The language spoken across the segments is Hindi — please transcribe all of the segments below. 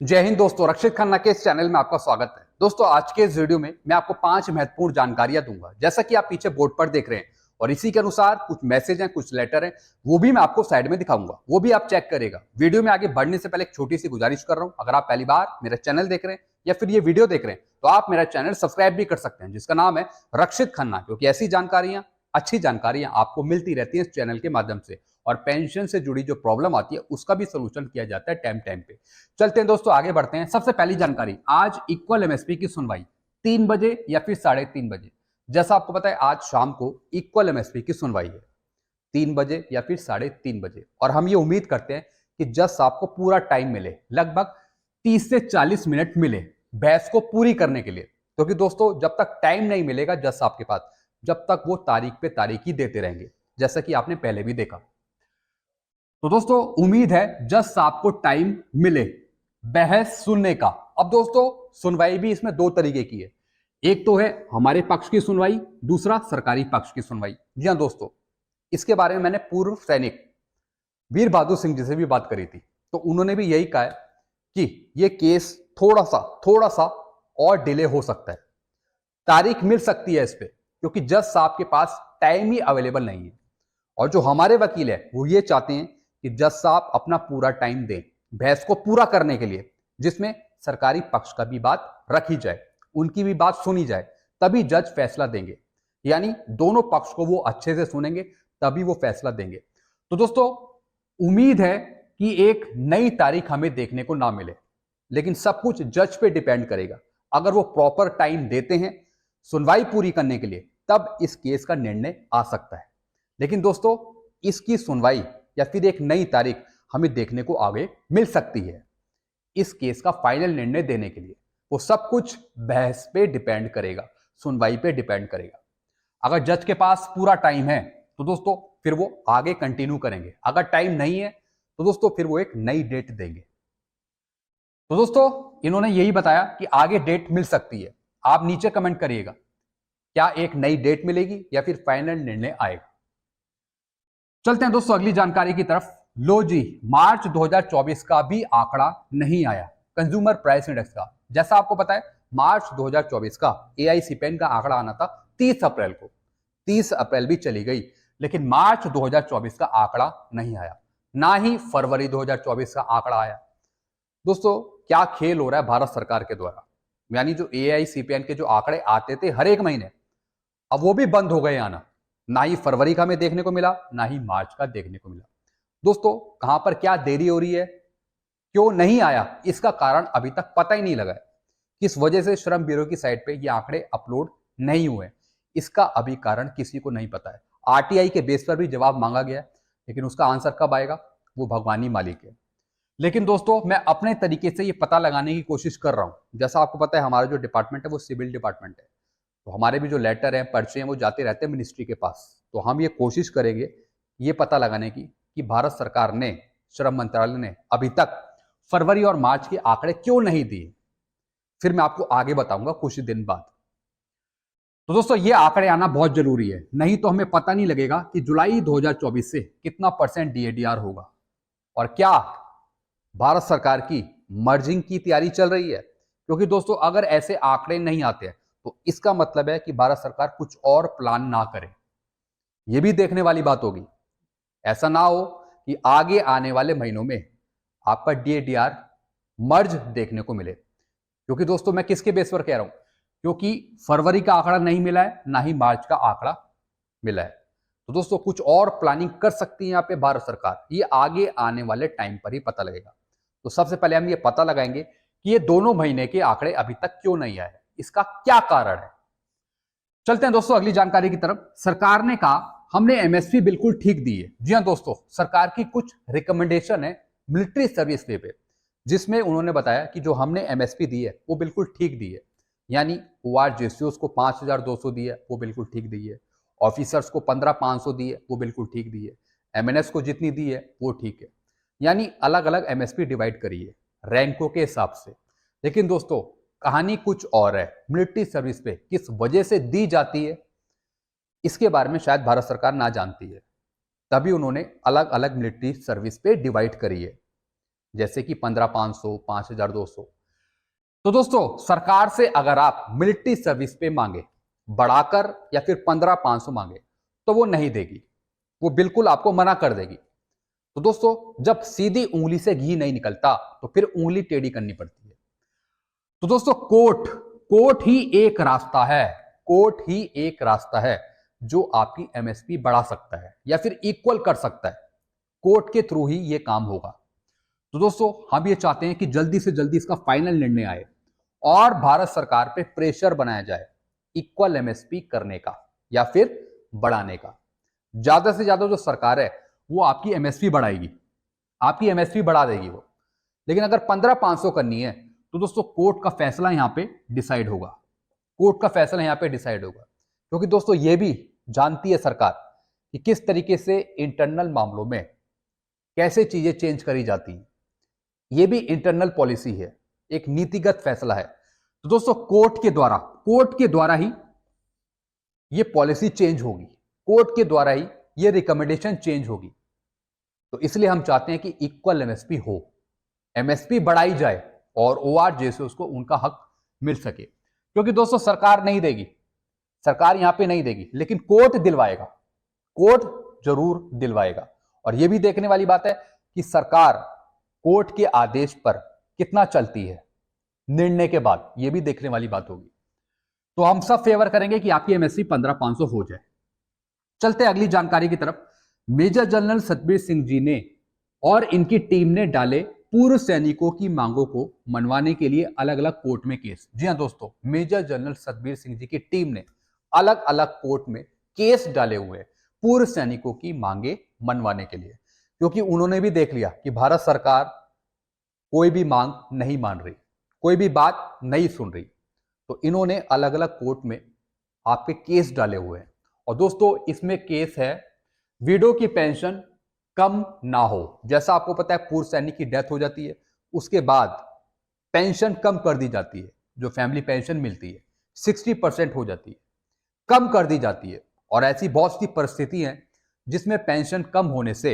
जय हिंद दोस्तों, रक्षित खन्ना के इस चैनल में आपका स्वागत है। दोस्तों, आज के इस वीडियो में मैं आपको 5 महत्वपूर्ण जानकारियां दूंगा, जैसा कि आप पीछे बोर्ड पर देख रहे हैं। और इसी के अनुसार कुछ मैसेज हैं, कुछ लेटर हैं, वो भी मैं आपको साइड में दिखाऊंगा, वो भी आप चेक करेगा। वीडियो में आगे बढ़ने से पहले एक छोटी सी गुजारिश कर रहा हूं, अगर आप पहली बार मेरा चैनल देख रहे हैं या फिर ये वीडियो देख रहे हैं तो आप मेरा चैनल सब्सक्राइब भी कर सकते हैं, जिसका नाम है रक्षित खन्ना, क्योंकि ऐसी जानकारियां, अच्छी जानकारियां आपको मिलती रहती हैं इस चैनल के माध्यम से। और पेंशन से जुड़ी जो प्रॉब्लम आती है उसका भी सोल्यूशन किया जाता है टाइम टाइम पे। चलते हैं दोस्तों, आगे बढ़ते हैं। सबसे पहली जानकारी, आज इक्वल एमएसपी की सुनवाई 3 बजे या फिर 3:30 बजे। जैसा आपको पता है, आज शाम को इक्वल एमएसपी की सुनवाई है 3 बजे या फिर 3:30 बजे। और हम ये उम्मीद करते हैं कि जज साहब को पूरा टाइम मिले, लगभग 30 से 40 मिनट मिले बहस को पूरी करने के लिए। क्योंकि दोस्तों, जब तक टाइम नहीं मिलेगा जज साहब के पास, जब तक वो तारीख पे तारीख ही देते रहेंगे, जैसा कि आपने पहले भी देखा। तो दोस्तों, उम्मीद है जज साहब को टाइम मिले बहस सुनने का। अब दोस्तों, सुनवाई भी इसमें 2 तरीके की है। एक तो है हमारे पक्ष की सुनवाई, दूसरा सरकारी पक्ष की सुनवाई। जी हाँ दोस्तों, इसके बारे में मैंने पूर्व सैनिक वीर बहादुर सिंह जी से भी बात करी थी, तो उन्होंने भी यही कहा है कि यह केस थोड़ा सा और डिले हो सकता है, तारीख मिल सकती है इस पे, क्योंकि जज साहब के पास टाइम ही अवेलेबल नहीं है। और जो हमारे वकील है वो ये चाहते हैं कि जज साहब अपना पूरा टाइम दें बहस को पूरा करने के लिए, जिसमें सरकारी पक्ष का भी बात रखी जाए, उनकी भी बात सुनी जाए, तभी जज फैसला देंगे। यानी दोनों पक्ष को वो अच्छे से सुनेंगे, तभी वो फैसला देंगे। तो दोस्तों, उम्मीद है कि एक नई तारीख हमें देखने को ना मिले, लेकिन सब कुछ जज पे डिपेंड करेगा। अगर वो प्रॉपर टाइम देते हैं सुनवाई पूरी करने के लिए, तब इस केस का निर्णय आ सकता है। लेकिन दोस्तों, इसकी सुनवाई या फिर एक नई तारीख हमें देखने को आगे मिल सकती है। इस केस का फाइनल निर्णय देने के लिए वो सब कुछ बहस पे डिपेंड करेगा, सुनवाई पे डिपेंड करेगा। अगर जज के पास पूरा टाइम है तो दोस्तों फिर वो आगे कंटिन्यू करेंगे, अगर टाइम नहीं है तो दोस्तों फिर वो एक नई डेट देंगे। तो दोस्तों, इन्होंने यही बताया कि आगे डेट मिल सकती है। आप नीचे कमेंट करिएगा, क्या एक नई डेट मिलेगी या फिर फाइनल निर्णय आएगा। चलते हैं दोस्तों अगली जानकारी की तरफ। लो जी, मार्च 2024 का भी आंकड़ा नहीं आया, कंज्यूमर प्राइस इंडेक्स का। जैसा आपको पता है, मार्च 2024 का एआईसीपीएन का आंकड़ा आना था 30 अप्रैल को। 30 अप्रैल भी चली गई, लेकिन मार्च 2024 का आंकड़ा नहीं आया, ना ही फरवरी 2024 का आंकड़ा आया। दोस्तों, क्या खेल हो रहा है भारत सरकार के द्वारा। यानी जो एआईसीपीएन के जो आंकड़े आते थे हर एक महीने, अब वो भी बंद हो गए आना। ना ही फरवरी का हमें देखने को मिला, ना ही मार्च का देखने को मिला। दोस्तों, कहां पर क्या देरी हो रही है, क्यों नहीं आया, इसका कारण अभी तक पता ही नहीं लगा है। किस वजह से श्रम ब्यूरो की साइट पे ये आंकड़े अपलोड नहीं हुए, इसका अभी कारण किसी को नहीं पता है। आरटीआई के बेस पर भी जवाब मांगा गया, लेकिन उसका आंसर कब आएगा वो भगवान ही मालिक है। लेकिन दोस्तों, मैं अपने तरीके से ये पता लगाने की कोशिश कर रहा हूं। जैसा आपको पता है, हमारा जो डिपार्टमेंट है वो सिविल डिपार्टमेंट है, तो हमारे भी जो लेटर हैं, पर्चे हैं, वो जाते रहते हैं मिनिस्ट्री के पास। तो हम ये कोशिश करेंगे ये पता लगाने की कि भारत सरकार ने, श्रम मंत्रालय ने अभी तक फरवरी और मार्च के आंकड़े क्यों नहीं दिए। फिर मैं आपको आगे बताऊंगा कुछ दिन बाद। तो दोस्तों, ये आंकड़े आना बहुत जरूरी है, नहीं तो हमें पता नहीं लगेगा कि जुलाई 2024 से कितना % डीएडीआर होगा और क्या भारत सरकार की मर्जिंग की तैयारी चल रही है। क्योंकि दोस्तों, अगर ऐसे आंकड़े नहीं आते हैं तो इसका मतलब है कि भारत सरकार कुछ और प्लान ना करे। यह भी देखने वाली बात होगी। ऐसा ना हो कि आगे आने वाले महीनों में आपका डीएडीआर मर्ज देखने को मिले। क्योंकि दोस्तों, मैं किसके बेस पर कह रहा हूं, क्योंकि फरवरी का आंकड़ा नहीं मिला है, ना ही मार्च का आंकड़ा मिला है। तो दोस्तों, कुछ और प्लानिंग कर सकती है यहाँ पे भारत सरकार, ये आगे आने वाले टाइम पर ही पता लगेगा। तो सबसे पहले हम ये पता लगाएंगे कि ये दोनों महीने के आंकड़े अभी तक क्यों नहीं आए, इसका क्या कारण है। चलते हैं दोस्तों अगली जानकारी की तरफ। सरकार ने कहा हमने एमएसपी बिल्कुल ठीक दी है। जी हां दोस्तों, सरकार की कुछ रिकमेंडेशन है मिलिट्री सर्विस पे, जिसमें उन्होंने बताया कि जो हमने एमएसपी दी है वो बिल्कुल ठीक दी है। यानी ओआरजेसीओस को 5200 दी है, वो बिल्कुल ठीक दी है। ऑफिसर्स को 15500 दी है, वो बिल्कुल ठीक दी है। एमएनएस को जितनी दी है वो ठीक है। यानी अलग अलग एमएसपी डिवाइड करी है रैंकों के हिसाब से। लेकिन दोस्तों, कहानी कुछ और है। मिलिट्री सर्विस पे किस वजह से दी जाती है, इसके बारे में शायद भारत सरकार ना जानती है, तभी उन्होंने अलग अलग मिलिट्री सर्विस पे डिवाइड करी है। जैसे कि 15,500, 5,200। तो दोस्तों सरकार से अगर आप मिलिट्री सर्विस पे मांगे बढ़ाकर या फिर 15,500 मांगे तो वो नहीं देगी, वो बिल्कुल आपको मना कर देगी। तो दोस्तों जब सीधी उंगली से घी नहीं निकलता तो फिर उंगली टेढ़ी करनी पड़ती है। तो दोस्तों कोर्ट कोर्ट ही एक रास्ता है, कोर्ट ही एक रास्ता है जो आपकी एमएसपी बढ़ा सकता है या फिर इक्वल कर सकता है। कोर्ट के थ्रू ही ये काम होगा। तो दोस्तों हम ये चाहते हैं कि जल्दी से जल्दी इसका फाइनल निर्णय आए और भारत सरकार पे प्रेशर बनाया जाए इक्वल एमएसपी करने का या फिर बढ़ाने का। ज्यादा से ज्यादा जो सरकार है वो आपकी एमएसपी बढ़ाएगी, आपकी एमएसपी बढ़ा देगी वो। लेकिन अगर 15,500 करनी है तो दोस्तों कोर्ट का फैसला यहां पे डिसाइड होगा, कोर्ट का फैसला यहां पे डिसाइड होगा। क्योंकि दोस्तों ये भी जानती है सरकार कि किस तरीके से इंटरनल मामलों में कैसे चीजें चेंज करी जाती हैं। ये भी इंटरनल पॉलिसी है, एक नीतिगत फैसला है। तो दोस्तों कोर्ट के द्वारा ही ये पॉलिसी चेंज होगी, कोर्ट के द्वारा ही ये रिकमेंडेशन चेंज होगी। तो इसलिए हम चाहते हैं कि इक्वल एमएसपी हो, एमएसपी बढ़ाई जाए और ओआरजे से उसको उनका हक मिल सके। क्योंकि दोस्तों सरकार नहीं देगी, सरकार यहां पे नहीं देगी, लेकिन कोर्ट दिलवाएगा, कोर्ट जरूर दिलवाएगा। और यह भी देखने वाली बात है कि सरकार कोर्ट के आदेश पर कितना चलती है निर्णय के बाद, यह भी देखने वाली बात होगी। तो हम सब फेवर करेंगे कि आपकी एमएसपी 15,500 हो जाए। चलते अगली जानकारी की तरफ। मेजर जनरल सतबीर सिंह जी ने और इनकी टीम ने डाले पूर्व सैनिकों की मांगों को मनवाने के लिए अलग अलग कोर्ट में केस। जी हां दोस्तों, मेजर जनरल सतबीर सिंह जी की टीम ने अलग अलग कोर्ट में केस डाले हुए हैं पूर्व सैनिकों की मांगे मनवाने के लिए। क्योंकि उन्होंने भी देख लिया कि भारत सरकार कोई भी मांग नहीं मान रही, कोई भी बात नहीं सुन रही, तो इन्होंने अलग अलग कोर्ट में आपके केस डाले हुए हैं। और दोस्तों इसमें केस है विडो की पेंशन कम ना हो। जैसा आपको पता है पूर्व सैनिक की डेथ हो जाती है, उसके बाद पेंशन कम कर दी जाती है, जो फैमिली पेंशन मिलती है 60% हो जाती है, कम कर दी जाती है। और ऐसी बहुत सी परिस्थिति हैं जिसमें पेंशन कम होने से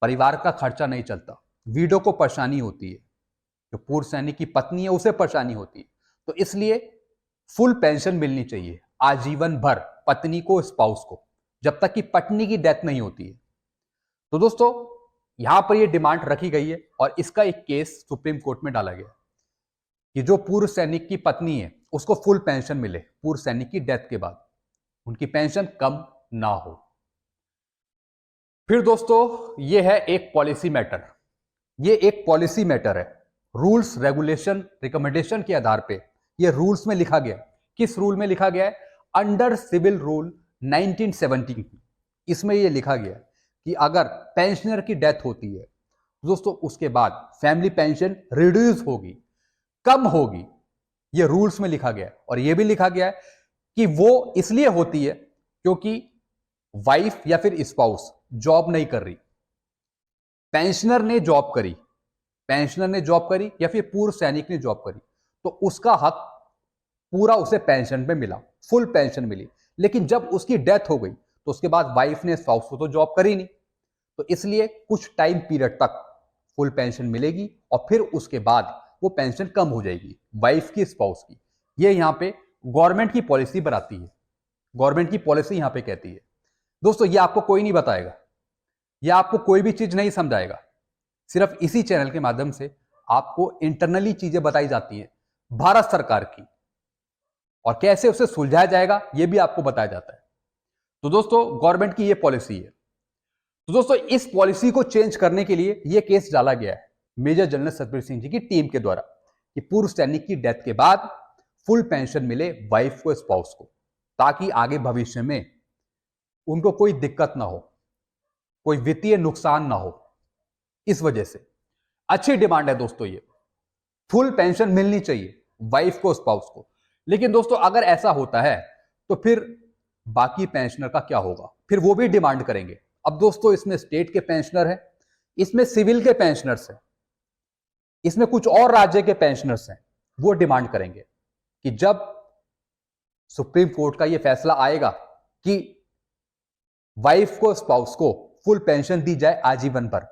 परिवार का खर्चा नहीं चलता, विडो को परेशानी होती है, जो पूर्व सैनिक की पत्नी है उसे परेशानी होती है। तो इसलिए फुल पेंशन मिलनी चाहिए आजीवन भर पत्नी को, स्पाउस को, जब तक कि पत्नी की डेथ नहीं होती है। तो दोस्तों यहां पर यह डिमांड रखी गई है और इसका एक केस सुप्रीम कोर्ट में डाला गया कि जो पूर्व सैनिक की पत्नी है उसको फुल पेंशन मिले पूर्व सैनिक की डेथ के बाद, उनकी पेंशन कम ना हो। फिर दोस्तों यह है एक पॉलिसी मैटर, ये एक पॉलिसी मैटर है। रूल्स रेगुलेशन रिकमेंडेशन के आधार पे ये रूल्स में लिखा गया। किस रूल में लिखा गया है? अंडर सिविल रूल 1970, इसमें यह लिखा गया कि अगर पेंशनर की डेथ होती है दोस्तों उसके बाद फैमिली पेंशन रिड्यूस होगी, कम होगी। यह रूल्स में लिखा गया है। और यह भी लिखा गया है कि वो इसलिए होती है क्योंकि वाइफ या फिर स्पाउस जॉब नहीं कर रही, पेंशनर ने जॉब करी, पेंशनर ने जॉब करी या फिर पूर्व सैनिक ने जॉब करी, तो उसका हक पूरा उसे पेंशन पे मिला, फुल पेंशन मिली। लेकिन जब उसकी डेथ हो गई तो उसके बाद वाइफ ने स्पाउस को तो जॉब करी नहीं, तो इसलिए कुछ टाइम पीरियड तक फुल पेंशन मिलेगी और फिर उसके बाद वो पेंशन कम हो जाएगी वाइफ की, स्पाउस की। ये यहां पे गवर्नमेंट की पॉलिसी बनाती है, गवर्नमेंट की पॉलिसी यहां पे कहती है। दोस्तों ये आपको कोई नहीं बताएगा, ये आपको कोई भी चीज नहीं समझाएगा, सिर्फ इसी चैनल के माध्यम से आपको इंटरनली चीजें बताई जाती हैं भारत सरकार की, और कैसे उसे सुलझाया जाएगा यह भी आपको बताया जाता है। तो दोस्तों गवर्नमेंट की यह पॉलिसी है। तो दोस्तों इस पॉलिसी को चेंज करने के लिए यह केस डाला गया है मेजर जनरल सतबीर सिंह जी की टीम के द्वारा कि पूर्व सैनिक की डेथ के बाद फुल पेंशन मिले वाइफ को, स्पाउस को, ताकि आगे भविष्य में उनको कोई दिक्कत ना हो, कोई वित्तीय नुकसान ना हो। इस वजह से अच्छी डिमांड है दोस्तों, ये फुल पेंशन मिलनी चाहिए वाइफ को, स्पाउस को। लेकिन दोस्तों अगर ऐसा होता है तो फिर बाकी पेंशनर का क्या होगा? फिर वो भी डिमांड करेंगे। अब दोस्तों इसमें स्टेट के पेंशनर हैं, इसमें सिविल के पेंशनर्स हैं, इसमें कुछ और राज्य के पेंशनर्स हैं, वो डिमांड करेंगे कि जब सुप्रीम कोर्ट का यह फैसला आएगा कि वाइफ को, स्पाउस को फुल पेंशन दी जाए आजीवन पर,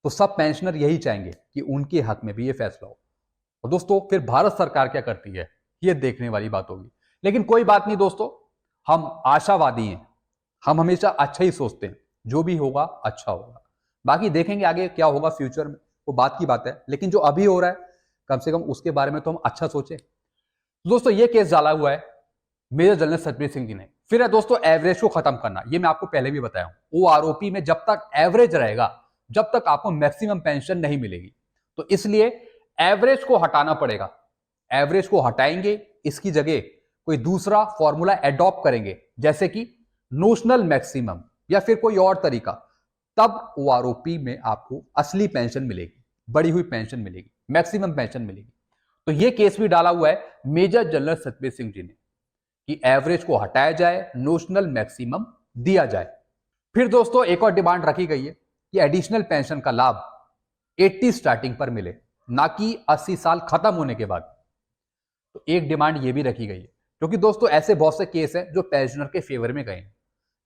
तो सब पेंशनर यही चाहेंगे कि उनके हक में भी ये फैसला हो। और दोस्तों फिर भारत सरकार क्या करती है ये देखने वाली बात होगी। लेकिन कोई बात नहीं दोस्तों, हम आशावादी हैं, हम हमेशा अच्छा ही सोचते हैं, जो भी होगा अच्छा होगा। बाकी देखेंगे आगे क्या होगा फ्यूचर में, वो बात की बात है। लेकिन जो अभी हो रहा है कम से कम उसके बारे में तो हम अच्छा सोचें। दोस्तों ये केस डाला हुआ है मेजर जनरल सतबीर सिंह जी ने। फिर है दोस्तों एवरेज को खत्म करना, ये मैं आपको पहले भी बताया हूं। ओआरओपी में जब तक एवरेज रहेगा जब तक आपको मैक्सिमम पेंशन नहीं मिलेगी, तो इसलिए एवरेज को हटाना पड़ेगा। एवरेज को हटाएंगे, इसकी जगह कोई दूसरा फॉर्मूला एडॉप्ट करेंगे, जैसे कि नोशनल मैक्सिमम या फिर कोई और तरीका, तब ओआरओपी में आपको असली पेंशन मिलेगी, बढ़ी हुई पेंशन मिलेगी, मैक्सिमम पेंशन मिलेगी। तो यह केस भी डाला हुआ है मेजर जनरल सतबीर सिंह जी ने कि एवरेज को हटाया जाए, नोशनल मैक्सिमम दिया जाए। फिर दोस्तों एक और डिमांड रखी गई है कि एडिशनल पेंशन का लाभ 80 स्टार्टिंग पर मिले, ना कि 80 साल खत्म होने के बाद। तो एक डिमांड ये भी रखी गई है, क्योंकि दोस्तों ऐसे बहुत से केस हैं जो पेंशनर के फेवर में गए हैं।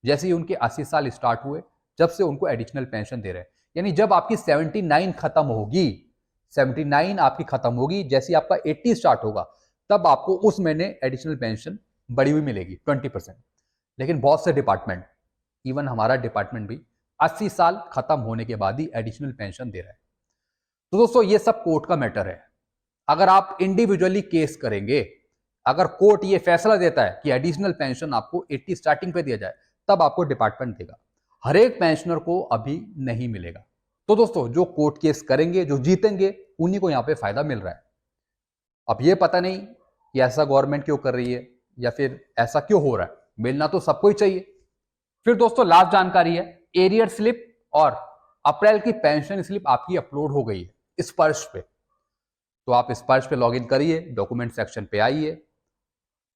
जैसे ही उनके 80 साल स्टार्ट हुए जब से उनको एडिशनल पेंशन दे रहे हैं, यानी जब आपकी 79 खत्म होगी, 79 आपकी खत्म होगी, जैसे आपका 80 स्टार्ट होगा तब आपको उस महीने एडिशनल पेंशन बढ़ी हुई मिलेगी 20%। लेकिन बहुत से डिपार्टमेंट, इवन हमारा डिपार्टमेंट भी 80 साल खत्म होने के बाद ही एडिशनल पेंशन दे रहा है। तो दोस्तों ये सब कोर्ट का मैटर है। अगर आप इंडिविजुअली केस करेंगे, अगर कोर्ट ये फैसला देता है कि एडिशनल पेंशन आपको 80 स्टार्टिंग पे दिया जाए, तब आपको डिपार्टमेंट देगा, हर एक पेंशनर को अभी नहीं मिलेगा। तो दोस्तों जो कोर्ट केस करेंगे, जो जीतेंगे, उन्हीं को यहां पे फायदा मिल रहा है। अब ये पता नहीं कि ऐसा गवर्नमेंट क्यों कर रही है या फिर ऐसा क्यों हो रहा है, मिलना तो सबको ही चाहिए। फिर दोस्तों लास्ट जानकारी है, एरियर स्लिप और अप्रैल की पेंशन स्लिप आपकी अपलोड हो गई है स्पर्श पे। तो आप स्पर्श पे लॉगिन करिए, डॉक्यूमेंट सेक्शन पे आइए,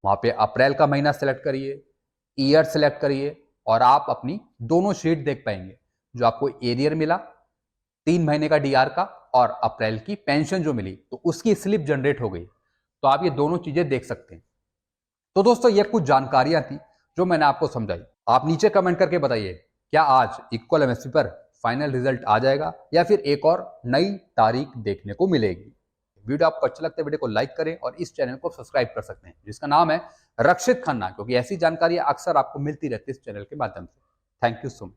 वहां पे अप्रैल का महीना सेलेक्ट करिए, ईयर सेलेक्ट करिए और आप अपनी दोनों शीट देख पाएंगे, जो आपको एरियर मिला 3 महीने का डीआर का और अप्रैल की पेंशन जो मिली तो उसकी स्लिप जनरेट हो गई। तो आप ये दोनों चीजें देख सकते हैं। तो दोस्तों ये कुछ जानकारियां थी जो मैंने आपको समझाई। आप नीचे कमेंट करके बताइए क्या आज इक्वल एमएसपी पर फाइनल रिजल्ट आ जाएगा या फिर एक और नई तारीख देखने को मिलेगी। वीडियो आपको अच्छा लगता है वीडियो को लाइक करें और इस चैनल को सब्सक्राइब कर सकते हैं जिसका नाम है रक्षित खन्ना, क्योंकि ऐसी जानकारी अक्सर आपको मिलती रहती है इस चैनल के माध्यम से। Thank you so much.